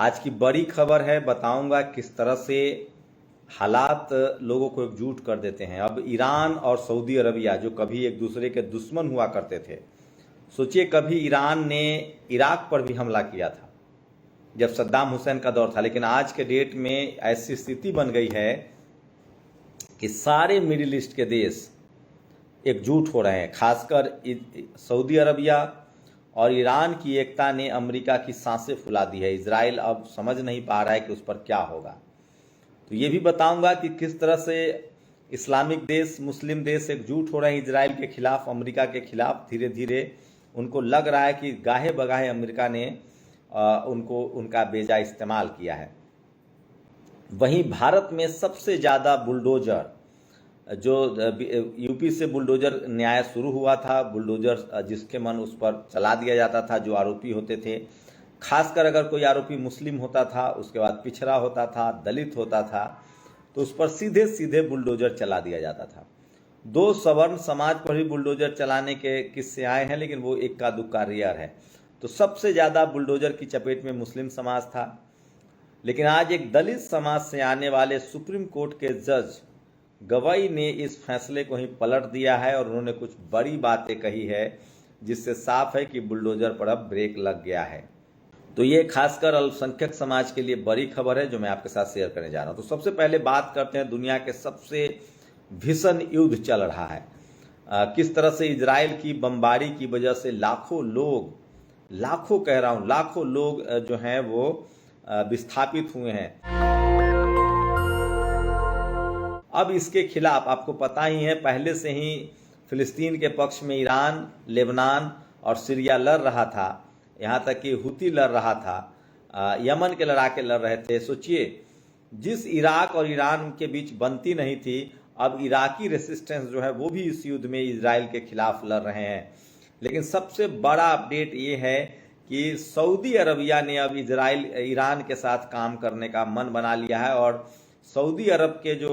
आज की बड़ी खबर है, बताऊंगा किस तरह से हालात लोगों को एकजुट कर देते हैं। अब ईरान और सऊदी अरबिया जो कभी एक दूसरे के दुश्मन हुआ करते थे, सोचिए कभी ईरान ने इराक पर भी हमला किया था जब सद्दाम हुसैन का दौर था, लेकिन आज के डेट में ऐसी स्थिति बन गई है कि सारे मिडिल ईस्ट के देश एकजुट हो रहे हैं। खासकर सऊदी अरबिया और ईरान की एकता ने अमेरिका की सांसें फुला दी है। इजराइल अब समझ नहीं पा रहा है कि उस पर क्या होगा। तो ये भी बताऊंगा कि किस तरह से इस्लामिक देश, मुस्लिम देश एकजुट हो रहे हैं इजराइल के खिलाफ, अमेरिका के खिलाफ। धीरे धीरे उनको लग रहा है कि गाहे बगाहे अमेरिका ने उनका बेजा इस्तेमाल किया है। वहीं भारत में सबसे ज़्यादा बुलडोजर, जो यूपी से बुलडोजर न्याय शुरू हुआ था, बुलडोजर जिसके मन उस पर चला दिया जाता था जो आरोपी होते थे। खासकर अगर कोई आरोपी मुस्लिम होता था, उसके बाद पिछड़ा होता था, दलित होता था, तो उस पर सीधे सीधे बुलडोजर चला दिया जाता था। 2 सवर्ण समाज पर भी बुलडोजर चलाने के किस्से आए हैं, लेकिन वो इक्का दुक्का रेयर है। तो सबसे ज़्यादा बुलडोजर की चपेट में मुस्लिम समाज था, लेकिन आज एक दलित समाज से आने वाले सुप्रीम कोर्ट के जज गवाई ने इस फैसले को ही पलट दिया है और उन्होंने कुछ बड़ी बातें कही है, जिससे साफ है कि बुलडोजर पर अब ब्रेक लग गया है। तो ये खासकर अल्पसंख्यक समाज के लिए बड़ी खबर है जो मैं आपके साथ शेयर करने जा रहा हूँ। तो सबसे पहले बात करते हैं, दुनिया के सबसे भीषण युद्ध चल रहा है। किस तरह से इजराइल की बमबारी की वजह से लाखों लोग जो हैं वो विस्थापित हुए हैं। अब इसके खिलाफ आपको पता ही है, पहले से ही फिलिस्तीन के पक्ष में ईरान, लेबनान और सीरिया लड़ रहा था, यहाँ तक कि हुती लड़ रहा था, यमन के लड़ाके लड़ रहे थे। सोचिए, जिस इराक और ईरान के बीच बनती नहीं थी, अब इराकी रेसिस्टेंस जो है वो भी इस युद्ध में इजराइल के खिलाफ लड़ रहे हैं। लेकिन सबसे बड़ा अपडेट ये है कि सऊदी अरबिया ने अब ईरान के साथ काम करने का मन बना लिया है और सऊदी अरब के जो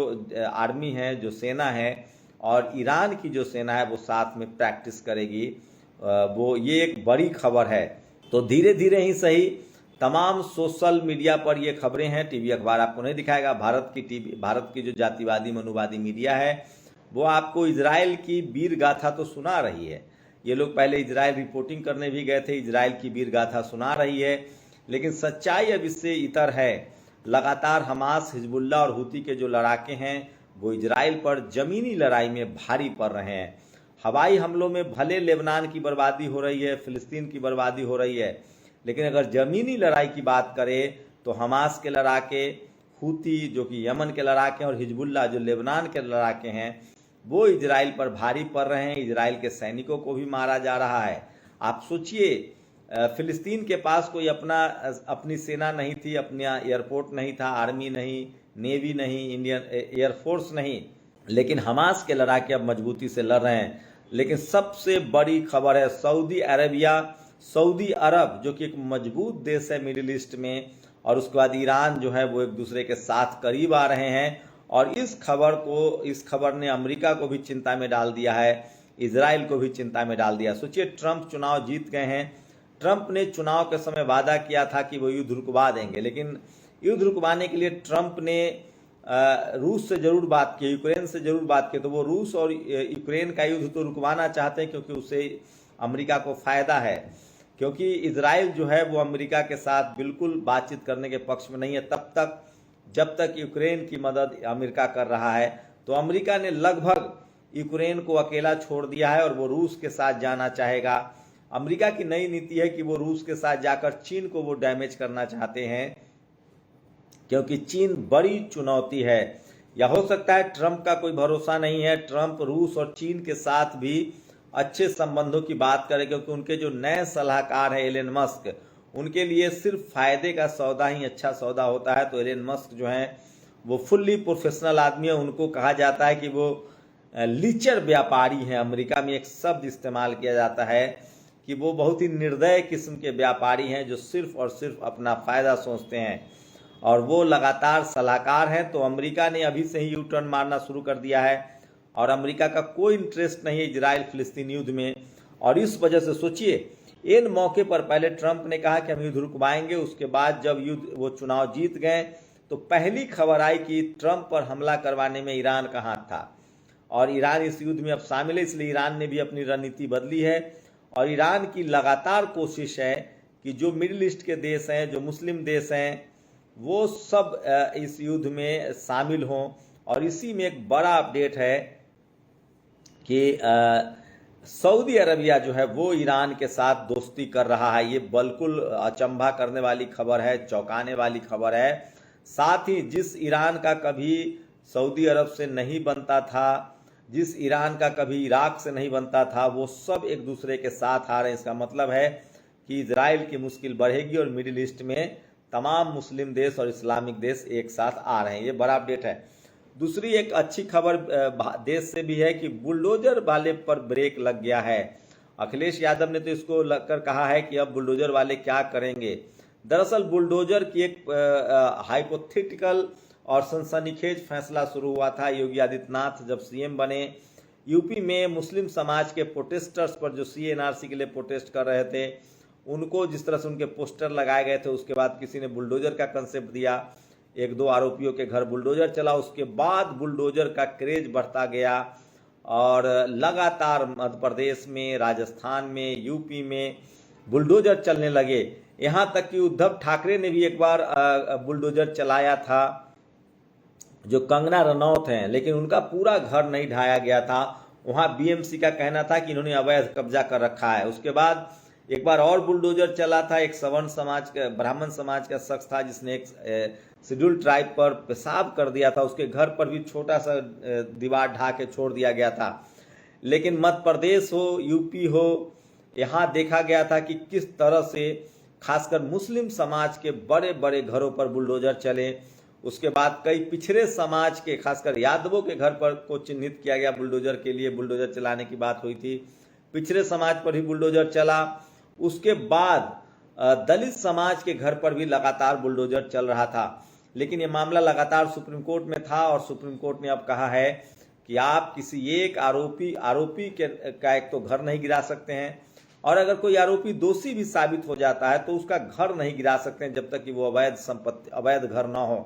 आर्मी है, जो सेना है, और ईरान की जो सेना है वो साथ में प्रैक्टिस करेगी। ये एक बड़ी खबर है। तो धीरे धीरे ही सही, तमाम सोशल मीडिया पर ये खबरें हैं। टीवी अखबार आपको नहीं दिखाएगा। भारत की जो जातिवादी मनुवादी मीडिया है वो आपको इजराइल की वीर गाथा तो सुना रही है। ये लोग पहले इजराइल रिपोर्टिंग करने भी गए थे, इजराइल की वीर गाथा सुना रही है, लेकिन सच्चाई अब इससे इतर है। लगातार हमास, हिजबुल्लाह और हुती के जो लड़ाके हैं वो इजराइल पर जमीनी लड़ाई में भारी पड़ रहे हैं। हवाई हमलों में भले लेबनान की बर्बादी हो रही है, फिलिस्तीन की बर्बादी हो रही है, लेकिन अगर जमीनी लड़ाई की बात करें तो हमास के लड़ाके, हुती जो कि यमन के लड़ाके हैं, और हिजबुल्लाह जो लेबनान के लड़ाके हैं, वो इजराइल पर भारी पड़ रहे हैं। इजराइल के सैनिकों को भी मारा जा रहा है। आप सोचिए, फिलिस्तीन के पास कोई अपनी सेना नहीं थी, अपना एयरपोर्ट नहीं था, आर्मी नहीं, नेवी नहीं, इंडियन एयरफोर्स नहीं, लेकिन हमास के लड़ाके अब मजबूती से लड़ रहे हैं। लेकिन सबसे बड़ी खबर है, सऊदी अरब जो कि एक मजबूत देश है मिडिल ईस्ट में, और उसके बाद ईरान जो है वो एक दूसरे के साथ करीब आ रहे हैं। और इस खबर ने अमेरिका को भी चिंता में डाल दिया है, इजराइल को भी चिंता में डाल दिया। सोचिए, ट्रंप चुनाव जीत गए हैं। ट्रंप ने चुनाव के समय वादा किया था कि वो युद्ध रुकवा देंगे, लेकिन युद्ध रुकवाने के लिए ट्रंप ने रूस से जरूर बात की, यूक्रेन से जरूर बात की। तो वो रूस और यूक्रेन का युद्ध तो रुकवाना चाहते हैं क्योंकि उससे अमेरिका को फायदा है, क्योंकि इजराइल जो है वो अमेरिका के साथ बिल्कुल बातचीत करने के पक्ष में नहीं है जब तक यूक्रेन की मदद अमेरिका कर रहा है। तो अमेरिका ने लगभग यूक्रेन को अकेला छोड़ दिया है और वो रूस के साथ जाना चाहेगा। अमेरिका की नई नीति है कि वो रूस के साथ जाकर चीन को वो डैमेज करना चाहते हैं, क्योंकि चीन बड़ी चुनौती है। या हो सकता है ट्रंप का कोई भरोसा नहीं है, ट्रंप रूस और चीन के साथ भी अच्छे संबंधों की बात करे, क्योंकि उनके जो नए सलाहकार हैं एलन मस्क, उनके लिए सिर्फ फायदे का सौदा ही अच्छा सौदा होता है। तो एलन मस्क जो हैं वो फुल्ली प्रोफेशनल आदमी है। उनको कहा जाता है कि वो लीचर व्यापारी हैं। अमेरिका में एक शब्द इस्तेमाल किया जाता है कि वो बहुत ही निर्दय किस्म के व्यापारी हैं जो सिर्फ और सिर्फ अपना फायदा सोचते हैं, और वो लगातार सलाहकार हैं। तो अमेरिका ने अभी से ही यू टर्न मारना शुरू कर दिया है और अमेरिका का कोई इंटरेस्ट नहीं है इजराइल फिलिस्तीन युद्ध में। और इस वजह से सोचिए, इन मौके पर पहले ट्रंप ने कहा कि हम युद्ध रुकवाएंगे, उसके बाद जब वो चुनाव जीत गए तो पहली खबर आई कि ट्रंप पर हमला करवाने में ईरान का हाथ था और ईरान इस युद्ध में अब शामिल है, इसलिए ईरान ने भी अपनी रणनीति बदली है और ईरान की लगातार कोशिश है कि जो मिडिल ईस्ट के देश हैं, जो मुस्लिम देश हैं, वो सब इस युद्ध में शामिल हों। और इसी में एक बड़ा अपडेट है कि सऊदी अरबिया जो है वो ईरान के साथ दोस्ती कर रहा है। ये बिल्कुल अचंभा करने वाली खबर है, चौंकाने वाली खबर है। साथ ही जिस ईरान का कभी सऊदी अरब से नहीं बनता था, जिस ईरान का कभी इराक से नहीं बनता था, वो सब एक दूसरे के साथ आ रहे हैं। इसका मतलब है कि इजराइल की मुश्किल बढ़ेगी और मिडिल ईस्ट में तमाम मुस्लिम देश और इस्लामिक देश एक साथ आ रहे हैं। ये बड़ा अपडेट है। दूसरी एक अच्छी खबर देश से भी है कि बुलडोजर वाले पर ब्रेक लग गया है। अखिलेश यादव ने तो इसको लगकर कहा है कि अब बुलडोजर वाले क्या करेंगे। दरअसल बुलडोजर की एक हाइपोथेटिकल और सनसनीखेज फैसला शुरू हुआ था योगी आदित्यनाथ जब सीएम बने। यूपी में मुस्लिम समाज के प्रोटेस्टर्स पर जो सीएनआरसी के लिए प्रोटेस्ट कर रहे थे, उनको जिस तरह से उनके पोस्टर लगाए गए थे, उसके बाद किसी ने बुलडोजर का कंसेप्ट दिया, एक दो आरोपियों के घर बुलडोजर चला। उसके बाद बुलडोजर का क्रेज बढ़ता गया और लगातार मध्य प्रदेश में, राजस्थान में, यूपी में बुलडोजर चलने लगे। यहाँ तक कि उद्धव ठाकरे ने भी एक बार बुलडोजर चलाया था, जो कंगना रनौत हैं, लेकिन उनका पूरा घर नहीं ढाया गया था। वहाँ बीएमसी का कहना था कि इन्होंने अवैध कब्जा कर रखा है। उसके बाद एक बार और बुलडोजर चला था, एक सवर्ण समाज का, ब्राह्मण समाज का शख्स था जिसने एक शेड्यूल ट्राइब पर पेशाब कर दिया था, उसके घर पर भी छोटा सा दीवार ढा के छोड़ दिया गया था। लेकिन मध्य प्रदेश हो, यूपी हो, यहाँ देखा गया था कि किस तरह से खासकर मुस्लिम समाज के बड़े बड़े घरों पर बुलडोजर चले। उसके बाद कई पिछड़े समाज के, खासकर यादवों के घर पर को चिन्हित किया गया बुलडोजर के लिए, बुलडोजर चलाने की बात हुई थी। पिछड़े समाज पर भी बुलडोजर चला। उसके बाद दलित समाज के घर पर भी लगातार बुलडोजर चल रहा था। लेकिन ये मामला लगातार सुप्रीम कोर्ट में था और सुप्रीम कोर्ट ने अब कहा है कि आप किसी एक आरोपी का एक तो घर नहीं गिरा सकते हैं, और अगर कोई आरोपी दोषी भी साबित हो जाता है तो उसका घर नहीं गिरा सकते हैं जब तक कि वो अवैध घर ना हो,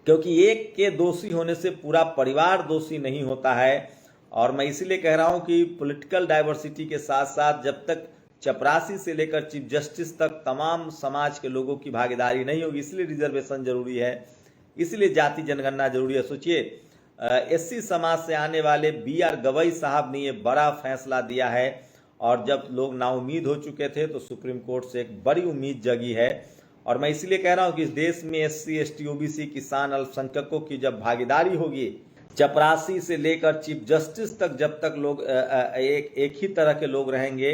क्योंकि एक के दोषी होने से पूरा परिवार दोषी नहीं होता है। और मैं इसीलिए कह रहा हूं कि पॉलिटिकल डाइवर्सिटी के साथ साथ जब तक चपरासी से लेकर चीफ जस्टिस तक तमाम समाज के लोगों की भागीदारी नहीं होगी, इसलिए रिजर्वेशन जरूरी है, इसलिए जाति जनगणना जरूरी है। सोचिए, एससी समाज से आने वाले BR गवई साहब ने ये बड़ा फैसला दिया है और जब लोग नाउम्मीद हो चुके थे तो सुप्रीम कोर्ट से एक बड़ी उम्मीद जगी है। और मैं इसलिए कह रहा हूं कि इस देश में SC ST OBC किसान अल्पसंख्यकों की जब भागीदारी होगी, चपरासी से लेकर चीफ जस्टिस तक जब तक लोग एक ही तरह के लोग रहेंगे,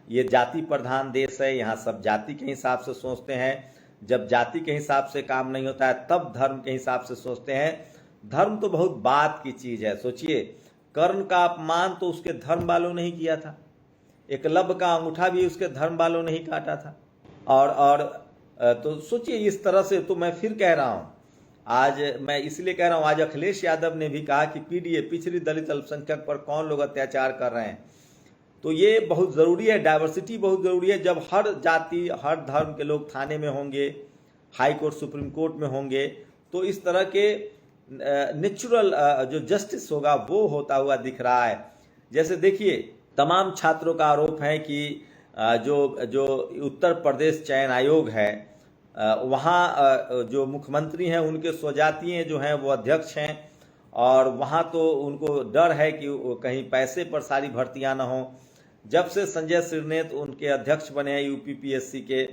ये जाति प्रधान देश है, यहाँ सब जाति के हिसाब से सोचते हैं। जब जाति के हिसाब से काम नहीं होता है तब धर्म के हिसाब से सोचते हैं। धर्म तो बहुत बात की चीज है। सोचिए, कर्ण का अपमान तो उसके धर्म वालों ने ही किया था, एकलव्य का अंगूठा भी उसके धर्म वालों ने ही काटा था। और तो सोचिए, इस तरह से तो मैं फिर कह रहा हूं, आज मैं इसलिए कह रहा हूं, आज अखिलेश यादव ने भी कहा कि पीडीए, पिछड़ी दलित अल्पसंख्यक पर कौन लोग अत्याचार कर रहे हैं। तो ये बहुत ज़रूरी है, डाइवर्सिटी बहुत ज़रूरी है। जब हर जाति, हर धर्म के लोग थाने में होंगे, हाई कोर्ट, सुप्रीम कोर्ट में होंगे, तो इस तरह के नेचुरल जो जस्टिस होगा वो होता हुआ दिख रहा है। जैसे देखिए, तमाम छात्रों का आरोप है कि जो उत्तर प्रदेश चयन आयोग है, वहाँ जो मुख्यमंत्री हैं उनके स्वजातीय जो हैं वो अध्यक्ष हैं, और वहाँ तो उनको डर है कि कहीं पैसे पर सारी भर्तियां ना हो। जब से संजय सिरनेत उनके अध्यक्ष बने हैं UPPSC के,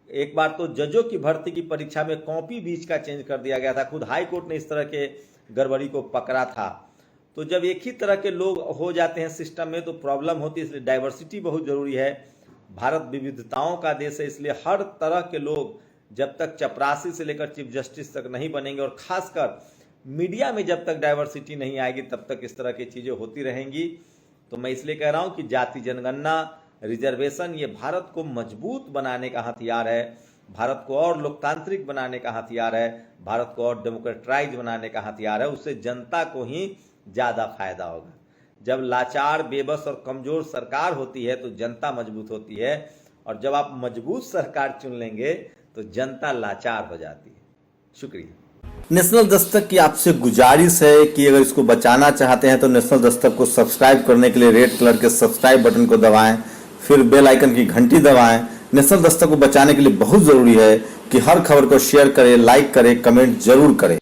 एक बार तो जजों की भर्ती की परीक्षा में कॉपी बीच का चेंज कर दिया गया था। खुद हाई कोर्ट ने इस तरह के गड़बड़ी को पकड़ा था। तो जब एक ही तरह के लोग हो जाते हैं सिस्टम में तो प्रॉब्लम होती है। इसलिए डाइवर्सिटी बहुत जरूरी है। भारत विविधताओं का देश है, इसलिए हर तरह के लोग जब तक चपरासी से लेकर चीफ जस्टिस तक नहीं बनेंगे, और खासकर मीडिया में जब तक डाइवर्सिटी नहीं आएगी तब तक इस तरह की चीजें होती रहेंगी। तो मैं इसलिए कह रहा हूं कि जाति जनगणना, रिजर्वेशन, ये भारत को मजबूत बनाने का हथियार है, भारत को और लोकतांत्रिक बनाने का हथियार है, भारत को और डेमोक्रेटाइज बनाने का हथियार है। उससे जनता को ही ज्यादा फायदा होगा। जब लाचार, बेबस और कमजोर सरकार होती है तो जनता मजबूत होती है, और जब आप मजबूत सरकार चुन लेंगे तो जनता लाचार हो जाती है। शुक्रिया। नेशनल दस्तक की आपसे गुजारिश है कि अगर इसको बचाना चाहते हैं तो नेशनल दस्तक को सब्सक्राइब करने के लिए रेड कलर के सब्सक्राइब बटन को दबाएं, फिर बेल आइकन की घंटी दबाएं। नेशनल दस्तक को बचाने के लिए बहुत जरूरी है कि हर खबर को शेयर करें, लाइक करें, कमेंट जरूर करें।